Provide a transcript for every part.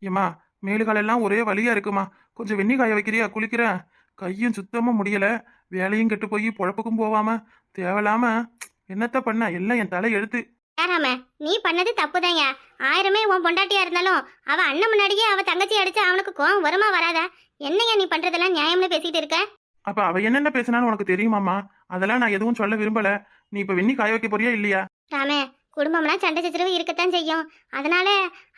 ஏம்மா, மேலுகாலெல்லாம் ஒரே வலியா இருக்குமா. கொஞ்சம் வெந்நீர் காய வைக்கிறியா? குளிக்கிறேன். கையும் சுத்தமா முடியல. வேலையும் கெட்டு போய் பொழப்புக்கும் போவாம தேவையில்லாம என்னத்த பண்ண எல்லாம் என் தலை எழுத்து. யாராம நீ பண்ணது தப்புதான்யா. ஆயிரமே உன் பொண்டாட்டியா இருந்தாலும் அவ அண்ணன் முன்னாடியே அவ தங்கச்சி அடிச்சு அவனுக்கு கோவம் வருமா வராதா? என்னையா நீ பண்றதெல்லாம் நியாயம்னு பேசிட்டு இருக்க? அப்ப அவ என்னென்ன பேசினான்னு உனக்கு தெரியுமாம்மா? அதெல்லாம் நான் எதுவும் சொல்ல விரும்பல. நீ இப்ப வெந்நீர் காய வைக்க போறியா இல்லையா? ராமே, குடும்பம்னா சண்டை சச்சரவு இருக்கத்தான் செய்யும். அதனால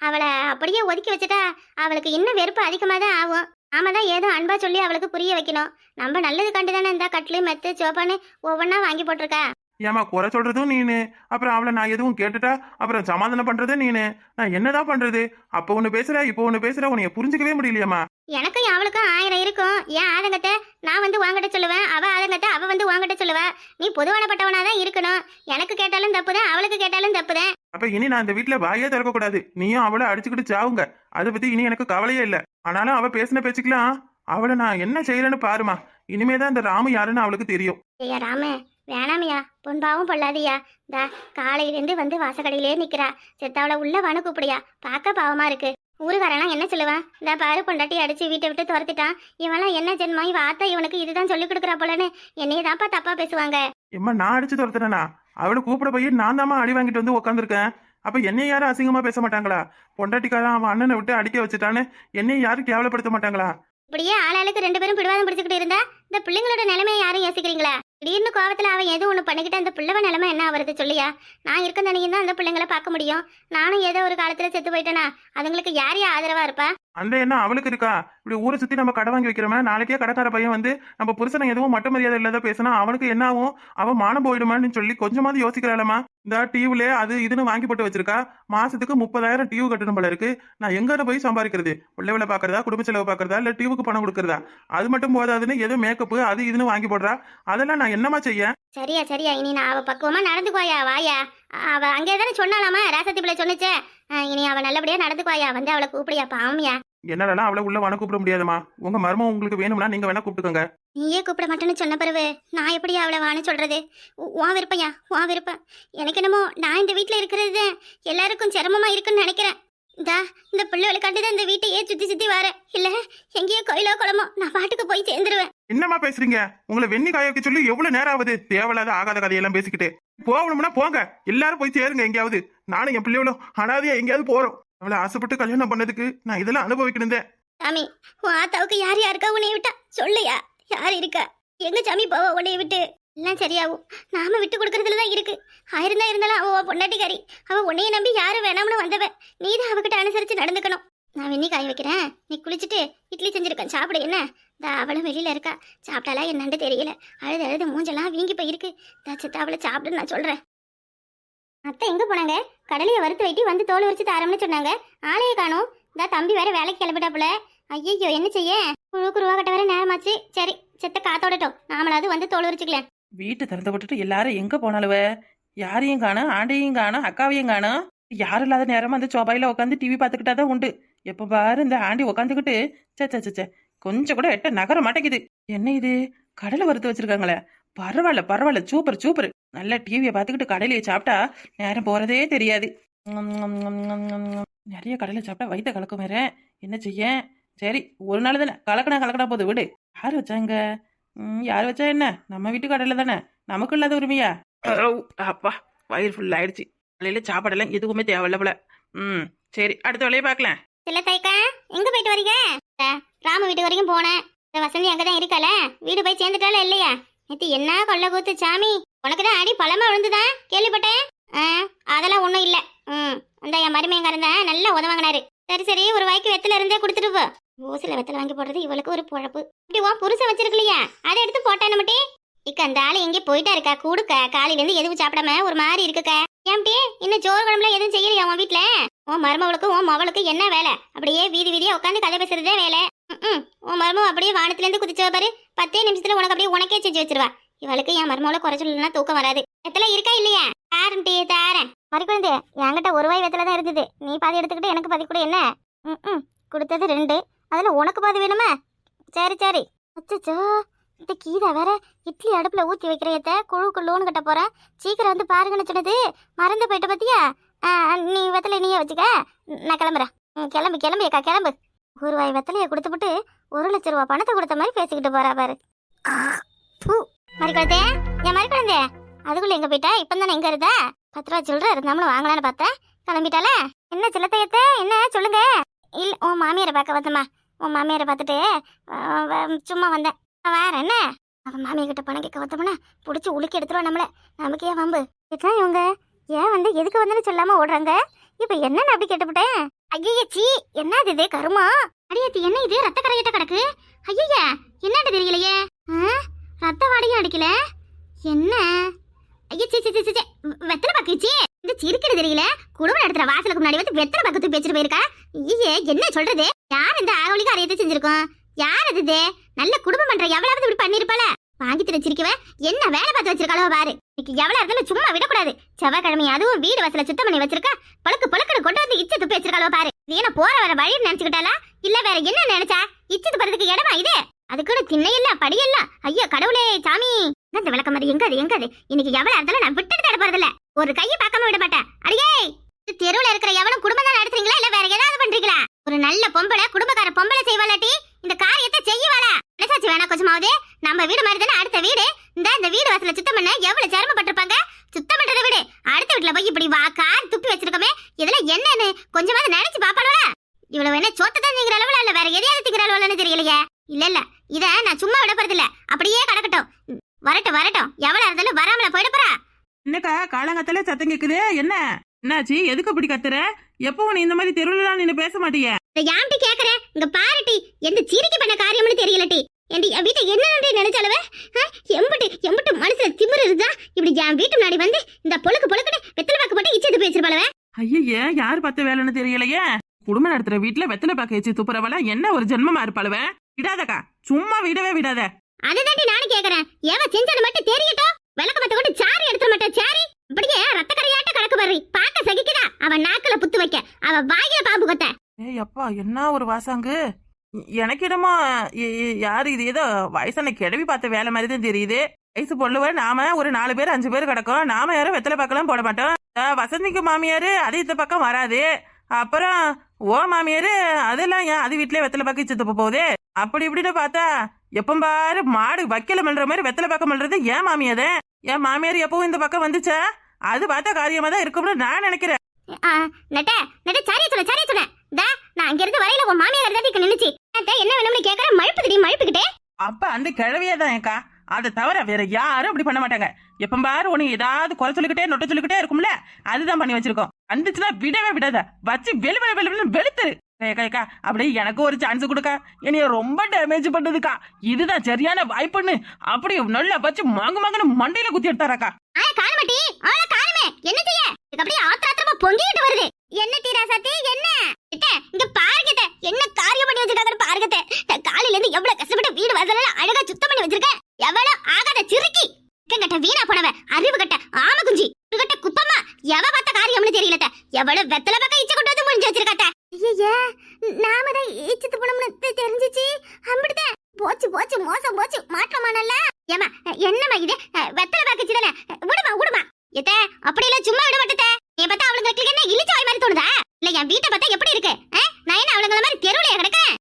அவளை அப்படியே ஒதுக்கி வச்சுட்டா அவளுக்கு இன்னும் வெறுப்பு அதிகமாக தான் ஆகும். நாம தான் ஏதோ அன்பா சொல்லி அவளுக்கு புரிய வைக்கணும். நம்ம நல்லது கண்டுதானே இந்த கட்லு மெத்து சோப்பான்னு ஒவ்வொன்றா வாங்கி போட்டிருக்கா. ஏமா குறை சொல்றதும் நீனு, அப்புறம் அவளை நான் எதுவும் கேட்டுட்டா அப்புறம் சமாதானம் பண்றதும் நீனு. நான் என்னதான் பண்றது? அப்ப ஒண்ணு பேசுற, இப்ப ஒண்ணு பேசுற, உன்னைய புரிஞ்சுக்கவே முடியலையாமா. எனக்கும் அவளுக்கும் 1000 இருக்கும். ஏன் ஆதங்கத்தை நான் வந்து வாங்கிட்ட சொல்லுவேன், அவ ஆதங்கத்தை அவ வந்து வாங்கிட்ட சொல்லுவா. நீ பொதுவானப்பட்டவனா தான் இருக்கணும். எனக்கு கேட்டாலும் தப்புதான், அவளுக்கு கேட்டாலும் தப்புதான். அப்ப இனி நான் இந்த வீட்டுல வாயே திறக்க கூடாது. நீயும் அவளை அடிச்சுக்கிட்டு சாவுங்க. அதை பத்தி இனி எனக்கு கவலையே இல்ல. ஆனாலும் அவ பேசின பேச்சுக்கலாம் அவளை நான் என்ன செய்யறேன்னு பாருமா. இனிமேதான் இந்த ராமு யாருன்னு அவளுக்கு தெரியும். ஐயா ராம, வேணாமையா, பொன்பாவும் பொல்லாதியா. இந்த காலையிலேருந்து வந்து வாசக்கடையிலே நிக்கிறா. செத்தாவளை உள்ள வனு கூப்பிடியா, பார்க்க பாவமா இருக்கு. ஊருக்காரெல்லாம் என்ன சொல்லுவான்? இந்த பாரு பொண்டாட்டி அடிச்சு வீட்டை விட்டு துரத்திட்டான், இவெல்லாம் என்ன ஜென்மம், இவ ஆத்தா இவனுக்கு இதுதான் சொல்லி கொடுக்குறா போலன்னு என்னைய தான்ப்பா தப்பா பேசுவாங்க. எம்மா, நான் அடிச்சு துரத்துறேனா? அவளை கூப்பிட போய் நான் தாமா அடி வாங்கிட்டு வந்து உட்காந்துருக்கேன். அப்ப என்னை யாரும் அசிங்கமா பேச மாட்டாங்களா? பொண்டாட்டிக்காரன் அவன் அண்ணனை விட்டு அடிக்க வச்சுட்டான்னு என்னை யாரும் கேவலப்படுத்த மாட்டாங்களா? இப்படியே ஆளாளுக்கு 2 பேரும் பிடிவாதம் பிடிச்சுக்கிட்டு இருந்தா இந்த பிள்ளைங்களோட நிலைமையை யாரும் யோசிக்கிறீங்களா? திடீர்னு கோவத்துல அவன் எதுவும் ஒண்ணு பண்ணிக்கிட்டு அந்த பிள்ளைவ நிலைமை என்ன ஆகுறது சொல்லியா? நான் இருக்க தனியும் தான் அந்த பிள்ளைங்களை பார்க்க முடியும். நானும் ஏதோ ஒரு காலத்துல செத்து போயிட்டேனா அதுங்களுக்கு யார் ஆதரவா இருப்பா? அந்த என்ன அவளுக்கு இருக்கா? இப்படி ஊரை சுத்தி நம்ம கடை வாங்கி வைக்கிறோமே, நாளைக்கே கடைக்கார பையன் வந்து நம்ம புருஷனை எதுவும் மட்ட மரியாதை இல்லாத பேசினா அவனுக்கு என்ன ஆகும்? அவன் மானம் போயிடுமான்னு சொல்லி கொஞ்சமாவது யோசிக்கிறாளமா? இந்த டியூல அது இதுன்னு வாங்கி போட்டு வச்சிருக்கா. மாசத்துக்கு 30,000 டியூ கட்டணும் போல இருக்கு. நான் எங்க போய் சம்பாதிக்கிறது? பிள்ளைகளை பாக்குறதா, குடும்ப செலவு பாக்குறதா, இல்ல டியூவுக்கு பணம் கொடுக்கறதா? அது மட்டும் போதாதுன்னு ஏதோ மேக்கப் அது இதுன்னு வாங்கி போடுறா. அதெல்லாம் நான் என்னமா செய்ய? சரியா சரியா, இனி நான் அவ பக்குவமா நடந்துக்குவாயா? வாயா, அவ அங்கே தானே சொன்னாலாமா, ராசத்தி பிள்ளை சொன்னிச்சே. இனி அவ நல்லபடியா நடந்துக்குவாயா? வந்து அவளை கூப்பிடியா, பாவமியா. என்னாலலாம் அவளை உள்ள வன கூப்பிட முடியாதுமா. உங்க மர்மம் உங்களுக்கு வேணும்னா நீங்க வேணா கூப்பிட்டுக்கோங்க. நீயே கூப்பிட மாட்டேன்னு சொன்ன பிறகு நான் எப்படி அவளை வான்னு சொல்றது? உன் விருப்பம்யா, உன் விருப்பம். எனக்கு என்னமோ நான் இந்த வீட்டுல இருக்கிறது எல்லாருக்கும் சிரமமா இருக்குன்னு நினைக்கிறேன். இந்த பிள்ளைகளுக்காண்டி தான் இந்த வீட்டையே சுத்தி சுத்தி வர. இல்ல எங்கேயோ கோயிலோ குளமோ நான் பாட்டுக்கு போய் சேர்ந்துருவேன். என்னமா பேசுறீங்க? உங்களை வெண்ணி காய வைக்க சொல்லி எவ்வளவு நேரம் ஆகுது? தேவையில்லாத ஆகாத கதையெல்லாம் பேசிக்கிட்டு போகணும்னா போங்க. எல்லாரும் போய் சேருங்க எங்கேயாவது. நானும் என் பிள்ளைகளும் அனாதையா எங்கேயாவது போறோம். அவளை ஆசைப்பட்டு கல்யாணம் பண்ணதுக்கு நான் இதெல்லாம் அனுபவிக்கணும். சாமி, உன் ஆத்தாவுக்கு யார் யாருக்கா உன்னைய விட்டா சொல்லையா? யார் இருக்கா? எங்க சாமி போவ உன்னைய விட்டு? எல்லாம் சரியாகும். நாம விட்டு கொடுக்கறதுலதான் இருக்கு. ஆயிருந்தா இருந்தாலும் அவ பொண்டாட்டிக்காரி. அவ உன்னைய நம்பி யாரும் வேணாம்னு வந்தவ. நீதான் அவகிட்ட அனுசரிச்சு நடந்துக்கணும். நான் வெண்ணி காய வைக்கிறேன், நீ குளிச்சுட்டு இட்லி செஞ்சிருக்கேன் சாப்பிடு. என்ன அவளும் வெளியில இருக்கா, சாப்பிட்டாலா என்னன்னு தெரியல. அழுது அழுது மூஞ்செல்லாம் வீங்கி போயிருக்கு. சித்த அவளை சாப்பிடுன்னு நான் சொல்றேன். அத்தை எங்க போனாங்க? கடலையை வறுத்து வெட்டி வந்து தோல் உரிச்சு தாரம்னு சொன்னாங்க. ஆளையே காணும். தம்பி வேற வேலைக்கு கிளம்பிட்டாப்புல. ஐயோ என்ன செய்ய? குழுக்கு ரூபா கட்ட வேற நேரமாச்சு. சரி, செத்த காத்தோடட்டும், நாமளாவது வந்து தோல் உரிச்சுக்கலாம். வீட்டை திறந்து விட்டுட்டு எல்லாரும் எங்க போனாலுவ? யாரையும் காணும், ஆண்டையும் காணும், அக்காவையும் காணும். யாரும் இல்லாத நேரமா அந்த சோபாயில உட்காந்து டிவி பார்த்துக்கிட்டா தான் உண்டு. எப்ப பாரு இந்த ஆண்டி உட்காந்துக்கிட்டு சே கொஞ்சம் கூட எட்ட நகர மாட்டேங்குது. என்ன இது, கடலை வறுத்து வச்சிருக்காங்களே? பரவாயில்ல பரவாயில்ல, சூப்பர் சூப்பர். நல்லா டிவியை பார்த்துக்கிட்டு கடலையை சாப்பிட்டா நேரம் போறதே தெரியாது. நிறைய கடலை சாப்பிட்டா வயிற்ற கலக்கும் வேற. என்ன செய்ய? சரி, ஒரு நாள் தானே, கலக்கணா போது விடு. யார் வச்சாங்க? யார் வச்சா என்ன? நம்ம வீட்டு கடையில தானே, நமக்கு இல்லாத உரிமையா? அப்பா, வயிறு ஃபுல் ஆயிடுச்சு. காலையில சாப்பாடெல்லாம் எதுவுமே தேவையில்ல போல. சரி, அடுத்த வேலையை பார்க்கலாம். இல்ல தைக்கா, எங்க போயிட்டு வரீங்க? ராம வீட்டு வரைக்கும் போனேன். வசந்தி அங்கதான் இருக்கால, வீடு போய் சேர்ந்துட்டால இல்லையா? நேத்து என்ன கொள்ள கூத்து சாமி, உனக்குதான் அடி பழமா விழுந்துதான் கேள்விப்பட்டேன். அதெல்லாம் ஒண்ணும் இல்ல. அந்த என் மருமையங்காரன் தான் நல்லா உதவாங்கினாரு. சரி சரி, ஒரு வாய்க்கு வெத்தல இருந்தே கொடுத்துட்டு போ. ஓசில வெத்தலை வாங்கி போடுறது இவளுக்கு ஒரு பொழப்பு. இப்படி உன் புருஷன் வச்சிருக்கலையா, அதை எடுத்து போட்டான மட்டும். இக்க அந்த ஆளு எங்கே போயிட்டா இருக்கா? கூடுக்க காலையில இருந்து எதுவும் சாப்பிடாம ஒரு மாதிரி இருக்குக்க. ஏன்டி இன்னும் சோறு குழம்புல எதுவும் செய்யலையா உன் வீட்டுல? உன் மருமவளுக்கும் உன் மவளுக்கு என்ன வேலை? அப்படியே வீதி வீதியா உட்காந்து கதை பேசுறதே வேலை. உன் மருமவ அப்படியே வானத்துல இருந்து குதிச்சவ பாரு, 10 நிமிஷத்துல உனக்கு அப்படியே உனக்கே செஞ்சு வச்சிருவா. இவளுக்கு என் மருமவளை குறைச்சலாம் தூக்கம் வராது. வெத்தலை இருக்கா இல்லையா? தாரண்டி தாரேன். மறுக்குழந்து, என்கிட்ட ஒரு வாய் வெத்தலை தான் இருந்தது. நீ பாதி எடுத்துக்கிட்டு எனக்கு பாதி கூட. என்ன கொடுத்தது 2, அதுல உனக்கு பாதி வேணுமா? சரி சரி. அச்சோ, இந்த கீதா வேற இட்லி அடுப்புல ஊத்தி வைக்கிறேத்த குழுக்கு லோன் கட்ட போறேன், சீக்கிரம் வந்து பாருங்கன்னு சொன்னது மறந்து போயிட்ட பத்தியா? நீ வெத்தலை நீயே வச்சுக்க, நான் கிளம்புறேன். கிளம்பு கிளம்பு அக்கா கிளம்பு. ஒரு வாய் வெத்தலையை கொடுத்துப்புட்டு 1,00,000 ரூபா பணத்தை கொடுத்த மாதிரி பேசிக்கிட்டு போறா பாரு. மறிக்குழந்தே, என் மறிக்குழந்தே, அதுக்குள்ள எங்க போயிட்டா? இப்பதானே எங்க இருந்தா? 10 ரூபா சில்லற இருந்தாலும் வாங்கலான்னு பார்த்தேன், கிளம்பிட்டால. என்ன சில்லத்தையத்த, என்ன சொல்லுங்க? இல்ல, உன் மாமியாரை பார்க்க வந்தம்மா. உன் மாமியாரை பார்த்துட்டு சும்மா வந்தேன். வேற என்ன? அவன் மாமியா கிட்ட பணம் கேட்க வந்தோம்னா பிடிச்சி உலுக்கி எடுத்துருவா நம்மள. நமக்கு ஏன் வம்பு? இதுதான் இவங்க ஏன் வந்து எதுக்கு வந்துன்னு சொல்லாம ஓடுறாங்க? இப்ப என்னன்னு அப்படி கேட்டுவிட்டேன். ஐயா சீ, என்னது இது கருமா? அடியாத்தி, என்ன இது ரத்த கரையிட்ட கிடக்கு? ஐயா, என்னட்டு தெரியலையே. ரத்த வாடையும் அடிக்கல. என்ன ஐயா, சீ சீ சீ, வெத்தலை பாக்குச்சு. இந்த சிரிக்கிறது தெரியல. குடும்பம் நடத்துற வாசலுக்கு முன்னாடி வந்து வெத்தலை பாக்கு தூக்கி வச்சுட்டு போயிருக்கா. ஐயே, என்ன சொல்றது? யார் இந்த ஆகவலிக்கு அறையத்தை செஞ்சிருக்கோம்? யார் அது? நல்ல குடும்பம் பண்ற எவ்வளவு இப்படி பண்ணிருப்பால. வாங்கி திரிச்சிருக்கவ என்ன வேலை பார்த்து வச்சிருக்காளோ பாரு. இன்னைக்கு எவ்வளவு இருந்தாலும் சும்மா விடக்கூடாது. செவ்வாய்க்கிழமை அதுவும் வீடு வாசல சுத்தம் பண்ணி வச்சிருக்கா. பழுக்கு பழுக்கன்னு கொண்டு வந்து இச்சு துப்பி வச்சிருக்காளோ பாரு. இது என்ன போற வர வழின்னு நினைச்சுக்கிட்டாளா, இல்ல வேற என்ன நினைச்சா? இச்சு துப்புறதுக்கு இடமா இது? அதுக்குன்னு திண்ணையெல்லாம் படியெல்லாம். ஐயோ கடவுளே சாமி, இந்த விளக்க மாதிரி எங்க அது எங்க அது? இன்னைக்கு எவ்வளவு இருந்தாலும் நான் விட்டுட்டு தட போறதில்ல. ஒரு கையை பார்க்காம விட மாட்டேன். அடியே, தெருவுல இருக்கிற எவனும் குடும்பம் தான் நடத்துறீங்களா இல்ல வேற ஏதாவது பண்றீங்களா? ஒரு நல்ல பொம்பளை, குடும்பக்கார பொம்பளை செய்வாளாட்டி இந்த காரியத்தை செய்யவாளா? மனசாச்சு வேணா கொஞ்சமாவது? நம்ம வீடு மாதிரி தானே அடுத்த வீடு. இந்த வீடு வாசல சுத்தம் பண்ண எவ்வளவு சிரமப்பட்டிருப்பாங்க. சுத்தம் பண்றதை விடு, அடுத்த வீட்டுல போய் இப்படி கார் துப்பி வச்சிருக்கோமே, இதெல்லாம் என்னன்னு கொஞ்சமாவது நினைச்சு பாப்பாளா? இவ்வளவு என்ன சோத்ததான் திங்கிற அளவுல இல்ல வேற எதையாவது திங்கிற அளவுலன்னு தெரியலையே. இல்ல இல்ல, இத நான் சும்மா விட போறது இல்ல. அப்படியே கிடக்கட்டும். வரட்டும் வரட்டும், எவ்வளவு இருந்தாலும் வராமல போயிட போறா. என்னக்கா காலங்கத்துல சத்தம் கேக்குது? என்ன என்னாச்சு? எதுக்கு அப்படி கத்துற? எப்பவும் நீ இந்த மாதிரி தெருவுல நின்னு பேச மாட்டிய? யாம்டி கேக்குறேன், இங்க பாருட்டி. எந்த சீரிக்கு பண்ண காரியம்னு தெரியலட்டி. என் வீட்டை என்ன நினைச்சாலவ? எம்பட்டு எம்பட்டு மனசுல திமிரு இருந்தா இப்படி என் வீட்டு முன்னாடி வந்து இந்த பொழுக்கு பொழுக்குன்னு வெத்தலை பாக்கு போட்டு இச்சது பேசிருப்பாளவ. ஐயே, யாரு பார்த்த வேலைன்னு தெரியலையே. குடும்பம் நடத்துற வீட்டுல வெத்தலை பாக்க வச்சு துப்புறவள என்ன ஒரு ஜென்மமா இருப்பாளுவ. விடாதக்கா, சும்மா விடவே விடாத. அதுதாண்டி நானும் கேக்குறேன். ஏவ செஞ்சது மட்டும் தெரியட்டும். விளக்க மத்த கொண்டு சாரி எடுத்துட மாட்டேன். சாரி அப்படியே ரத்த கரையாட்ட கணக்கு பாரு. பாக்க சகிக்குதா? அவன் நாக்குல புத்து வைக்க, அவ வாயில பாம்பு கொத்த. ஏய் அப்பா, என்ன ஒரு வாசாங்கு. எனக்கு என்னமோ யாரு இது ஏதோ வயசான கிழவி பார்த்த வேலை மாதிரி தான் தெரியுது. வயசு பொண்ணுவ நாம ஒரு 4 பேர் 5 பேர் கிடக்கும். நாம யாரும் வெத்தலை பக்கம் போட மாட்டோம். வசந்திக்கு மாமியாரு அது இந்த பக்கம் வராது. அப்புறம் ஓ மாமியாரு அதெல்லாம் ஏன் அது வீட்லயே வெத்தலை பாக்க சித்தப்ப போகுது. அப்படி இப்படின்னு பார்த்தா எப்ப பாரு மாடு வைக்கல மல்ற மாதிரி வெத்தலை பக்கம் மல்றது ஏன் மாமியாரு. என் மாமியார் எப்பவும் இந்த பக்கம் வந்துச்சா? அது பார்த்தா காரியமா தான் இருக்கும்னு நான் நினைக்கிறேன். நான் அங்க இருந்து வரையில உன் மாமியார் தான் நின்னுச்சு. என்ன வேணும்னு கேக்குற மழுப்புக்கிட்டே. அப்ப அந்த கிழவியே தான் ஏக்கா. அதை தவிர வேற யாரும் அப்படி பண்ண மாட்டாங்க. எப்ப பாரு உனக்கு ஏதாவது குறை சொல்லிக்கிட்டே நொட்ட சொல்லிக்கிட்டே இருக்கும்ல, அதுதான் பண்ணி வச்சிருக்கோம். வந்துச்சுன்னா விடவே விடாத, வச்சு வெளுத்துரு. கேக்கா அப்படியே எனக்கு ஒரு சான்ஸ் கொடுக்கா. என்னைய ரொம்ப டேமேஜ் பண்ணதுக்கா. இதுதான் சரியான வாய்ப்புன்னு அப்படி நல்லா வச்சு மாங்குன்னு மண்டையில குத்தி எடுத்தாராக்கா. என்ன செய்ய அப்படியே ஆத்திரமா பொங்கிட்டு வருது. என்ன தீராசத்தி என்ன இங்க பாருங்க, என்ன காரியம் பண்ணி வச்சிருக்காங்க பாருங்க. காலையில இருந்து எவ்வளவு கஷ்டப்பட்டு வீடு வாசல அழகா சுத்தம் பண்ணி வச்சிருக்கேன். எவ்வளவு ஆகாத சிறுக்கி கட்ட வீணா போனவ, அறிவு கட்ட ஆம குஞ்சி கட்ட குப்பமா, எவ பார்த்த காரியம்னு தெரியல. எவ்வளவு வெத்தலை பக்கம் இச்ச கொண்டு வந்து முடிஞ்சு வச்சிருக்காட்ட. ஐயா, நாம தான் இச்சத்து போனோம்னு தெரிஞ்சிச்சு. அப்படிதான் போச்சு போச்சு, மோசம் போச்சு, மாற்றமானல்ல. ஏமா என்னமா இது வெத்தலை பாக்கச்சு தானே? விடுமா எத்த அப்படி இல்ல, சும்மா விட மாட்டேத்த. நீ பார்த்தா அவளுக்கு என்ன இழிச்ச வாய் மாதிரி தோணுதா? இல்ல என் வீட்டை பார்த்தா எப்படி இருக்கு? நான் என்ன அவளுங்கள மாதிரி தெருவுல கிடக்கேன்?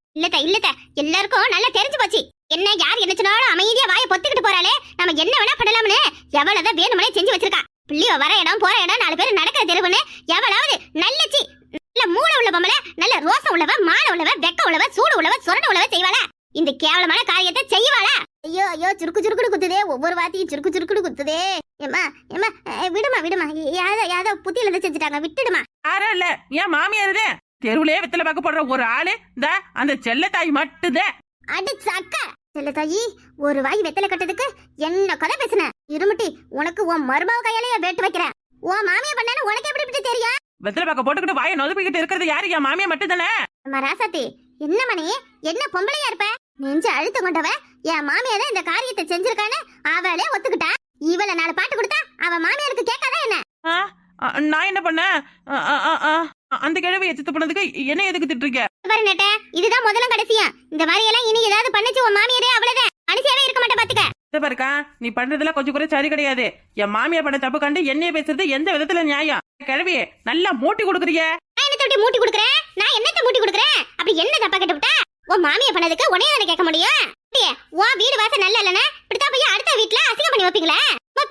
இல்லத்த எல்லாருக்கும் நல்லா தெரிஞ்சு போச்சு. என்ன யார் என்ன சொன்னாலும் அமைதியா வாயை பொத்துக்கிட்டு போறாளே, நம்ம என்ன வேணா பண்ணலாம்னு எவ்வளவுதான் வேணுமனே செஞ்சு வச்சிருக்கா. பிள்ளையோ வர இடம் போற இடம் 4 பேர் நடக்கிற தெருவுன்னு எவ்வளவு நல்லச்சி நல்ல மூளை உள்ள பொம்பளை, நல்ல ரோசம் உள்ளவ, மான உள்ளவ, வெக்க உள்ளவ, சூடு உள்ளவ, சொரண உள்ளவ செய்வாளா? இந்த கேவலமான காரியத்தை செய்வாளா? ஐயோ சுருக்கு குத்துதே. ஒவ்வொரு வாத்தியும் சுருக்கு குத்துதே. ஏமா விடுமா யாரோ புத்தியில இருந்து செஞ்சுட்டாங்க, விட்டுடுமா. யாரும் இல்ல, என் மாமியாரு தெருவுலயே வெத்தலை பாக்க போடுற ஒரு ஆளு அந்த செல்லத்தாய் மட்டும்தான். அடி சக்கா செல்லத்தாயி, ஒரு வாய் வெத்தலை கட்டதுக்கு என்ன கதை பேசுன? இருமுட்டி, உனக்கு உன் மருமக கையாலேயே வேட்டு வைக்கிறேன். உன் மாமியா பண்ணான்னு உனக்கு எப்படி தெரியும்? வெத்தலை பாக்க போட்டுக்கிட்டு வாயை நொதுப்பிக்கிட்டு இருக்கிறது யாரு? என் மாமியா மட்டும் தானே. ராசாத்தி, என்ன மணி, என்ன பொம்பளையா இருப்ப? நெஞ்சு அழுத்தம் கொண்டவ என் மாமியார் இந்த காரியத்தை செஞ்சிருக்கான்னு அவளே ஒத்துக்கிட்டா. இவள 4 பாட்டு கொடுத்தா அவ மாமியாருக்கு கேட்காதா என்ன? நான் என்ன பண்ண? அந்த கிழவியை சித்து பண்ணதுக்கு என்ன எதுக்கு திட்டுறீங்க? பாரு நெட்ட, இதுதான் முதல்ல கடைசியா. இந்த மாதிரி எல்லாம் இனி ஏதாவது பண்ணிச்சு உன் மாமியாரே அவ்வளவுதான். மனுஷியாவே இருக்க மாட்டே பாத்துக்க. இத பாருக்கா, நீ பண்றதுல கொஞ்சம் கூட சரி கிடையாது. என் மாமியா பண்ண தப்பு கண்டு என்னைய பேசுறது எந்த விதத்துல நியாயம்? கிழவி நல்லா மூட்டி கொடுக்குறிய. நான் என்னத்த மூட்டி கொடுக்குறேன்? நான் என்னத்த மூட்டி கொடுக்குறேன்? அப்படி என்ன தப்பா கேட்டுவிட்டா? உன் மாமியா பண்ணதுக்கு உன்னைய தானே கேட்க முடியும். உன் வீடு வாசல் நல்லா இல்லைன்னா இப்படித்தான் போய் அடுத்த வீட்டுல அசிங்கம் பண்ணி வைப்பீங்களா?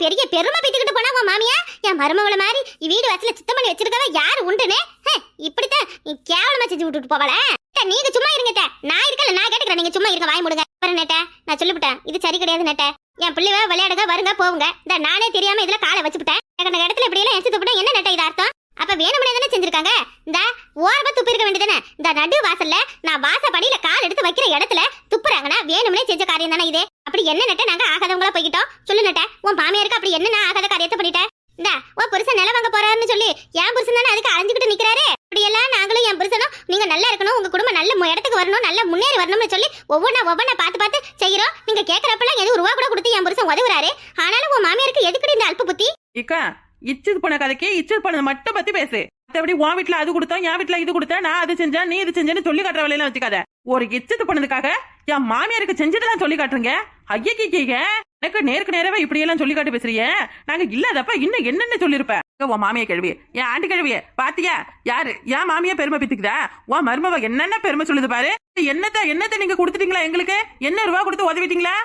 பெரிய பெருமை பேத்துக்கிட்டு போனா உன் மாமியா என் மருமகளை மாதிரி வீடு வாசல சுத்தம் பண்ணி வச்சிருக்கவ யாரு உண்டுன்னு இப்படித்தான் நீ கேவலமா செஞ்சு விட்டுட்டு போவாள. நீங்க சும்மா இருங்க, நான் இருக்கல, நான் கேட்டுக்கிறேன். நீங்க சும்மா இருங்க, வாய் முடுங்க. நெட்ட நான் சொல்லிவிட்டேன், இது சரி கிடையாது நெட்ட. என் பிள்ளைவ விளையாடுங்க வருங்க போவுங்க. இந்த நானே தெரியாம இதுல காலை வச்சுட்டேன். எனக்கு இடத்துல இப்படி எல்லாம் எச்சு துப்பிட்டேன். என்ன நெட்ட இது அர்த்தம்? அப்ப வேணும்னே தானே செஞ்சிருக்காங்க. இந்த ஓரமா துப்பி இருக்க வேண்டியதானே? இந்த நடு வாசல்ல நான் வாசப்படியில கால் எடுத்து வைக்கிற இடத்துல துப்புறாங்கன்னா வேணும்னே செஞ்ச காரியம் தானே இது. அப்படி என்ன நெட்ட நாங்க ஆகாதவங்களா போய்கிட்டோம்? சொல்லு நெட்ட, உன் மாமியாருக்கு அப்படி என்ன நான் ஆகாத காரியத்தை பண்ணிட்டேன்? இந்த உன் புருஷன் நிலம் வாங்க போறாருன்னு சொல்லி என் புருஷன் தானே அதுக்கு அலைஞ்சுக்கிட்டு நிக்கிறாரு. இப்படி எல்லாம் நாங்களும் என் புருஷனும் நீங்க நல்லா இருக்கணும், உங்க குடும்பம் நல்ல இடத்துக்கு வரணும், நல்ல முன்னேறி வரணும்னு சொல்லி ஒவ்வொன்னா பார்த்து செய்யறோம். நீங்க கேட்கறப்பெல்லாம் எது ரூபா கூட கொடுத்து என் புருஷன் உதவுறாரு. ஆனாலும் உன் மாமியாருக்கு எதுக்கு இந்த அல்ப புத்தி? இக்கா, இச்சது போன கதைக்கு இச்சது போனது மட்டும் பத்தி பேசு. மத்தபடி உன் வீட்டுல அது கொடுத்தோம், என் வீட்டுல இது கொடுத்தா, நான் அது செஞ்சேன், நீ இது செஞ்சேன்னு சொல்லி காட்டுற வேலையெல்லாம் வச்சுக்காத. ஒரு இச்சது போனதுக்காக என் மாமியாருக்கு செஞ்சதெல்லாம் சொல்லி காட்டுறீங்க. ஐயக்கீங்க, எனக்கு நேருக்கு நேரவே இப்படி எல்லாம் சொல்லி காட்டு பேசுறீங்க. நாங்க இல்லாதப்ப இன்னும் என்னென்ன சொல்லிருப்பேன். உன் மாமியா கேள்வி, என் ஆண்டி கேள்விய பாத்தியா? யாரு என் மாமியா பெருமை பித்துக்குதா? உன் மருமவ என்னென்ன பெருமை சொல்லுது பாரு. என்னத்த நீங்க கொடுத்துட்டீங்களா? எங்களுக்கு என்ன ரூபா கொடுத்து உதவிட்டீங்களா?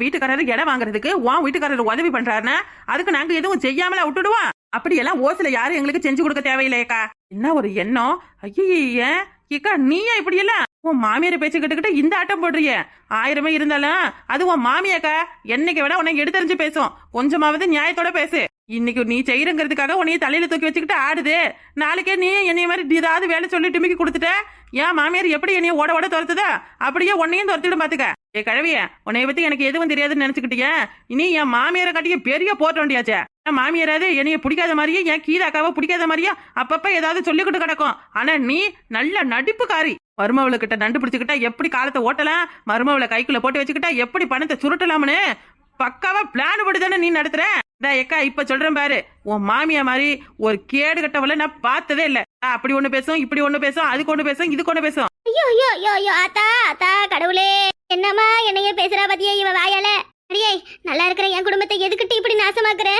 வீட்டுக்காரரு இடம் வாங்குறதுக்கு உன் வீட்டுக்காரர் உதவி பண்றாருன்னா அதுக்கு நாங்க எதுவும் செய்யாமல விட்டுடுவோம். அப்படி எல்லாம் ஓசில யாரும் எங்களுக்கு செஞ்சு கொடுக்க தேவையில்லையக்கா. என்ன ஒரு எண்ணம்? ஐயா ஏக்கா, நீயா இப்படி எல்லாம் உன் மாமியாரை பேச்சு கேட்டுக்கிட்டு இந்த ஆட்டம் போடுறிய? 1000 இருந்தாலும் அது உன் மாமியாக்கா. என்னைக்கு விட உன்னை எடுத்தறிஞ்சு பேசும். கொஞ்சமாவது நியாயத்தோட பேசு. இன்னைக்கு நீ செய்யறங்கிறதுக்காக உன்னைய தலையில தூக்கி வச்சுக்கிட்டு ஆடுது. நாளைக்கே நீ என்னைய மாதிரி ஏதாவது வேலை சொல்லி டிமிக்கி கொடுத்துட்ட. ஏன் மாமியார் எப்படி என்னைய ஓட ஓட துரத்துதா அப்படியே உன்னையும் துரத்திடும் பாத்துக்க. ஏ கழவிய, உன்னைய பத்தி எனக்கு எதுவும் தெரியாதுன்னு நினைச்சுக்கிட்டிய. இனி என் மாமியாரை காட்டிய பெரிய போட்ட வேண்டியாச்சே. என் மாமியாராது என்னைய பிடிக்காத மாதிரியே என் கீதாக்காவை பிடிக்காத மாதிரியே அப்பப்ப ஏதாவது சொல்லிக்கிட்டு கிடக்கும். ஆனா நீ நல்ல நடிப்புக்காரி. மருமவளை கிட்ட நண்டு பிடிச்சுக்கிட்டா எப்படி காலத்தை ஓட்டலாம், மருமவளை கைக்குள்ள போட்டு வச்சுக்கிட்டா எப்படி பணத்தை சுருட்டலாம்னு பக்காவா பிளான் படுதானே நீ நடத்துற. எக்கா இப்ப சொல்றேன் பாரு, உன் மாமியா மாதிரி ஒரு கேடு கட்டவளை நான் பார்த்ததே இல்ல. அப்படி ஒண்ணு பேசும், இப்படி ஒண்ணு பேசும், அதுக்கு ஒண்ணு பேசும், இதுக்கு ஒண்ணு பேசும். ஐயோ ஐயோ ஐயோ ஐயோ ஆத்தா ஆத்தா கடவுளே, என்னம்மா என்னைய பேசுறா பத்தியா இவ வாயால? அடியே, நல்லா இருக்கிற என் குடும்பத்தை எதுக்கிட்டு இப்படி நாசமாக்குற?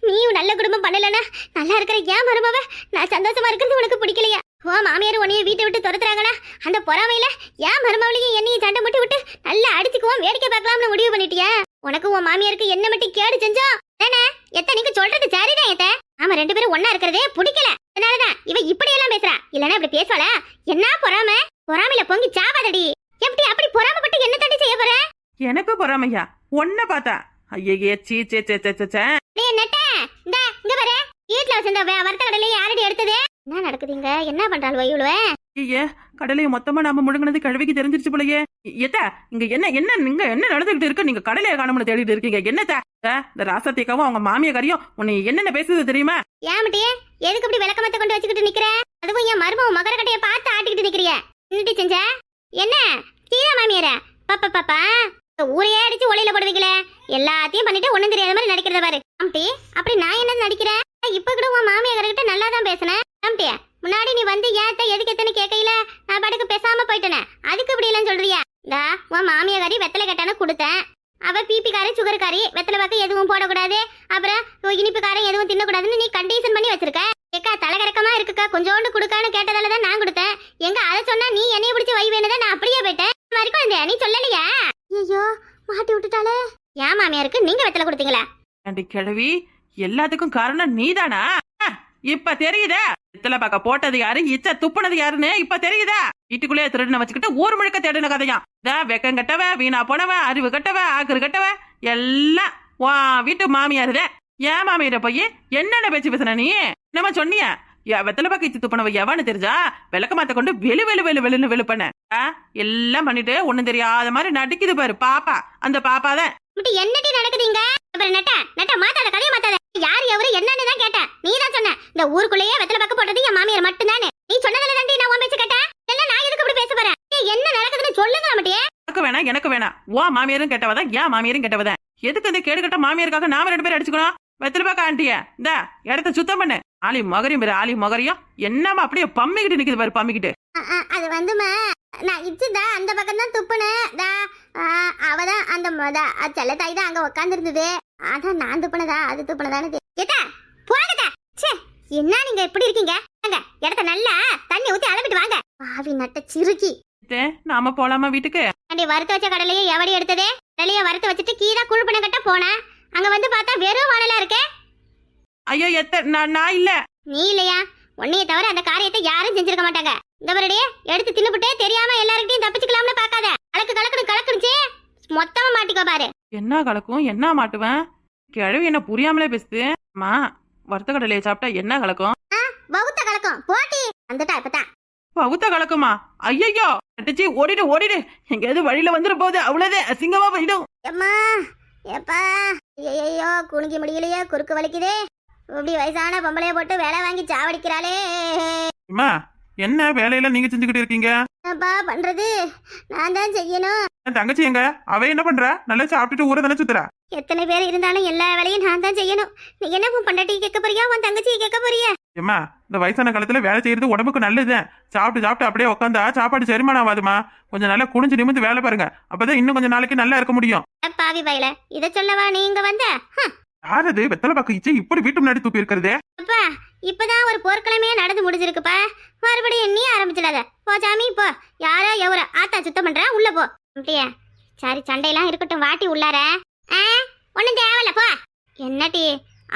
நீயும் நல்ல குடும்பம் பண்ணலனா நல்லா இருக்கிற ஏன் மருமவ நான் சந்தோஷமா இருக்கிறது உனக்கு பிடிக்கலையா? ஓ மாமியார் உன்னைய வீட்டை விட்டு துரத்துறாங்கன்னா அந்த பொறாமையில ஏன் மருமவளையும் என்னையும் சண்டை முட்டி விட்டு நல்லா அடிச்சுக்குவோம், வேடிக்கை பார்க்கலாம்னு முடிவு பண்ணிட்டியா? உனக்கு உன் மாமியாருக்கு என்ன மட்டும் கேடு செஞ்சோம் தானே? நீங்க சொல்றது சரிதான் ஏத்த. ஆமா, 2 பேரும் ஒன்னா இருக்கிறதே பிடிக்கல. அதனாலதான் இவ இப்படி எல்லாம் பேசுறா. இல்லன்னா இப்படி பேசல. என்ன பொறாமையில பொங்கி சாவாதடி. எப்படி அப்படி பொறாமப்பட்டு என்ன தண்டி செய்ய போற? எனக்கு பொறாமையா? ஒன்ன பார்த்தா ஐயே சீ சே சே சே சே. நீ நட்ட இந்த இங்க பாரு, வீட்ல வச்சிருந்த வர்த்த கடலை யாரடி எடுத்தது? என்ன நடக்குதுங்க? என்ன பண்றாள் வயுளுவ? ஐயே, கடலையை மொத்தமா நாம முழுங்கினது கழுவிக்கு தெரிஞ்சிருச்சு போலயே. ஏத்தா, இங்க என்ன நடந்துகிட்டு இருக்கு? நீங்க கடலையை காணணும்னு தேடிட்டு இருக்கீங்க. என்னத்தா இந்த ராசத்திக்காவும் அவங்க மாமியாரியும் உன்னை என்னென்ன பேசுது தெரியுமா? ஏமாட்டியே, எதுக்கு இப்படி விளக்கமத்தை கொண்டு வச்சுக்கிட்டு நிக்கிற? அதுவும் என் மருமக மகர கட்டைய பார்த்து ஆட்டிக்கிட்டு நிக்கிறிய. என்னடி செஞ்ச? என்ன சீதா மாமியார பாப்பா ஊரையே அடிச்சு ஒலையில போடுவீங்களே. எல்லாத்தையும் பண்ணிட்டு ஒண்ணும் தெரியாத மாதிரி நடிக்கிறத பாரு. ஆம்டி, அப்படி நான் என்ன நடிக்கிறேன்? இப்ப கூட உன் மாமியார்கிட்ட நல்லா தான் பேசினேன். ஆம்டி, முன்னாடி நீ வந்து ஏத்த எதுக்கு எத்தனை கேட்கையில நான் பாட்டுக்கு பேசாம போயிட்டேனே. அதுக்கு இப்படி எல்லாம் சொல்றியா? உன் மாமியாரி வெத்தலை கட்டான கொடுத்தேன். அவ பிபிக்காரி சுகர்காரி, வெத்தலை பாக்க எதுவும் போடக்கூடாது, அப்புறம் இனிப்புக்காரன் எதுவும் தின்னக்கூடாதுன்னு நீ கண்டிஷன் பண்ணி வச்சிருக்க. ஏக்கா தலைகரக்கமா இருக்குக்கா, கொஞ்சோண்டு கொடுக்கான்னு கேட்டதாலதான் நான் கொடுத்தேன். எங்க அதை சொன்னா நீ என்னைய பிடிச்சி வை வேணுதான் நான் அப்படியே போயிட்டேன். வரைக்கும் நீ சொல்லலையா? ஐயோ, மாட்டி விட்டுட்டாலே. ஏன் மாமியாருக்கு நீங்க வெத்தலை கொடுத்தீங்களா? கிழவி, எல்லாத்துக்கும் காரணம் நீதானா? இப்ப தெரியுதா? வெத்தலை பாக்க போட்டது யாரு, இச்ச துப்புனது யாருன்னு இப்ப தெரியுதா? வீட்டுக்குள்ளே திருடுன வச்சுக்கிட்டு ஊர் முழுக்க தேடின கதையா? வெக்கம் கட்டவ, வீணா போனவ, அறிவு கட்டவ, ஆக்குறு கட்டவ எல்லாம் வா வீட்டு மாமியாருதே. ஏன் மாமியார போய் என்னென்ன பேச்சு பேசுன நீ? நம்ம சொன்னிய வெத்தலை பாக்க இச்சு துப்புனவ எவன்னு தெரிஞ்சா விளக்க மாத்த கொண்டு வெளுன்னு வெளு பண்ண எல்லாம் பண்ணிட்டு ஒண்ணும் தெரியாத மாதிரி நடிக்குது பாரு பாப்பா. அந்த பாப்பாதான் என்னடி நடக்குதுங்க? மாத்தாத கதைய மாத்தாத. யார் எவரு என்னன்னு தான் கேட்டேன். நீ தான் சொன்ன இந்த ஊருக்குள்ளேயே வெத்தலை பாக்க போட்டது என் மாமியார் மட்டும் தானே. நீ சொன்னதுல தாண்டி நான் உன் பேச்சு கேட்டேன். இல்ல நான் எதுக்கு இப்படி பேச போறேன்? என்ன நடக்குதுன்னு சொல்லுங்க மாட்டியே. எனக்கு வேணாம். ஓ மாமியாரும் கெட்டவதான், ஏன் மாமியாரும் கெட்டவதான். எதுக்கு இந்த கேடுகட்ட மாமியாருக்காக நாம 2 பேரும் அடிச்சுக்கணும்? வெத்தலை பாக்க ஆண்டிய இந்த இடத்த சுத்தம் பண்ணு. ஆலி மகரையும் பேரு ஆலி மகரையும் என்னமா அப்படியே பம்மிக்கிட்டு நிக்குது பாரு. பம்மிக்கிட்டு அது வந்துமா நான் இச்சுதா அந்த பக்கம் தான் துப்புனேன். அவதான் அந்த செல்ல தாய் தான் அங்க உட்காந்துருந்தது. அதான் நான் துப்புனதா அது துப்புனதான்னு கேட்டா போங்கதா. சே என்ன நீங்க எப்படி இருக்கீங்க? இடத்த நல்லா தண்ணி ஊத்தி அளவிட்டு வாங்க. பாவி நட்ட சிறுக்கி. நாம போலாமா வீட்டுக்கு? வறுத்து வச்ச கடலையே எவடி எடுத்ததே? கடலைய வறுத்து வச்சுட்டு கீழே குழு பண்ண கட்ட போனேன். அங்க வந்து பார்த்தா வெறும் வானலா இருக்கே. ஐயோ நான் இல்ல. நீ இல்லையா? உன்னைய தவிர அந்த காரியத்தை யாரும் செஞ்சிருக்க மாட்டாங்க. இந்த வருடையே எடுத்து தின்னுபிட்டே தெரியாம எல்லார்கிட்டயும் தப்பிச்சுக்கலாம்னு பாக்காத. கலக்குனுச்சு மொத்தமா மாட்டிக்கோ பாரு. என்ன கலக்கும் என்ன மாட்டுவேன்? கிழவி என்ன புரியாமலே பேசுது. அம்மா வறுத்த கடலையை சாப்பிட்டா என்ன கலக்கும்? பௌத்த கலக்கும் போட்டி வந்துட்டா இப்பதான். பவுத்த கலக்குமா? ஐயோ அடிச்சு ஓடிடு. எங்கேயாவது வழியில வந்துட போகுது. அவ்வளவு அசிங்கமா போயிடும். எம்மா எப்பா ஐயோ குனிக்க முடியலையே, குறுக்கு வலிக்குதே. இப்படி வயசான பொம்பளைய போட்டு வேலை வாங்கி சாவடிக்கிறாளே. அம்மா என்ன வேலையெல்லாம் நீங்க செஞ்சுக்கிட்டு இருக்கீங்க? என்னப்பா பண்றது? நான் தான் செய்யணும். என் தங்கச்சி எங்க? அவ என்ன பண்றா? நல்லா சாப்பிட்டுட்டு ஊரை தானே சுத்துறா. எத்தனை பேர் இருந்தாலும் எல்லா வேலையும் நான் தான் செய்யணும். நீ என்ன உன் பொண்டாட்டி கேட்க போறியா உன் தங்கச்சியை கேட்க போறியா? ஏம்மா இந்த வயசான காலத்துல வேலை செய்யறது உடம்புக்கு நல்லது. சாப்பிட்டு அப்படியே உட்காந்தா சாப்பாடு செரிமானம் ஆகாதுமா. கொஞ்சம் நல்லா குனிஞ்சு நிமிந்து வேலை பாருங்க. அப்பதான் இன்னும் கொஞ்சம் நாளைக்கு நல்லா இருக்க முடியும். பாவி பையல இத சொல்லவா நீங்க வந்த? யாரது வெத்தலை பாக்கு இச்சு இப்படி வீட்டு முன்னாடி தூப்பி இருக்கிறது? அப்பா இப்பதான் ஒரு போர்க்கிழமையே நடந்து முடிஞ்சிருக்குப்பா. மறுபடியும் நீ ஆரம்பிச்சிடாத. போ சாமி போ. யாரோ எவரோ ஆத்தா சுத்தம் பண்ற உள்ள போ. அப்படியா? சரி சண்டையெல்லாம் இருக்கட்டும் வாட்டி உள்ளார. ஒன்னும் தேவையில்ல போ. என்னட்டி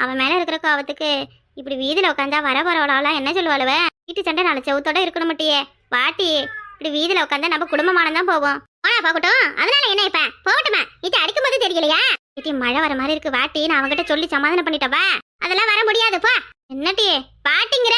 அவன் மேல இருக்கிற கோவத்துக்கு இப்படி வீதியில உட்காந்தா வர போறவளாலாம் என்ன சொல்லுவாளுவ? வீட்டு சண்டை நாலு செவத்தோட இருக்கணும் மட்டியே. வாட்டி இப்படி வீதியில உட்காந்தா நம்ம குடும்பமானம் தான் போகும். போனா போகட்டும். அதனால என்ன இப்ப போகட்டுமா? இது அடிக்கும் போது தெரியலையா? வீட்டி மழை வர மாதிரி இருக்கு வாட்டி. நான் அவங்கிட்ட சொல்லி சமாதானம் பண்ணிட்டப்பா. அதெல்லாம் வர முடியாது போ. என்னட்டி பாட்டிங்கிற?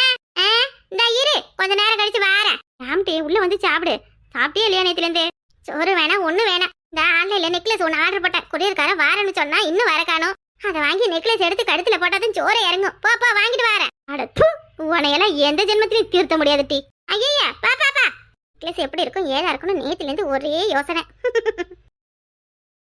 இந்த இரு கொஞ்ச நேரம் கழிச்சு வாரேன். ராம்டி உள்ள வந்து சாப்பிடு. சாப்பிட்டே இல்லையா நேத்துல இருந்து? சோறு வேணாம் ஒண்ணு வேணாம். இந்த ஆன்லைன்ல நெக்லஸ் ஒண்ணு ஆர்டர் போட்டேன். கொரியர்காரன் வாரேன்னு சொன்னா இன்னும் வர காணும். அதை வாங்கி நெக்லஸ் எடுத்து கழுத்துல போட்டாதான் சோறு இறங்கும். பாப்பா வாங்கிட்டு வரேன். அட உனையெல்லாம் எந்த ஜென்மத்திலையும் தீர்த்த முடியாது டி. ஐயா பா நெக்லஸ் எப்படி இருக்கும் ஏதா இருக்கும்னு நேத்துல இருந்து ஒரே யோசனை.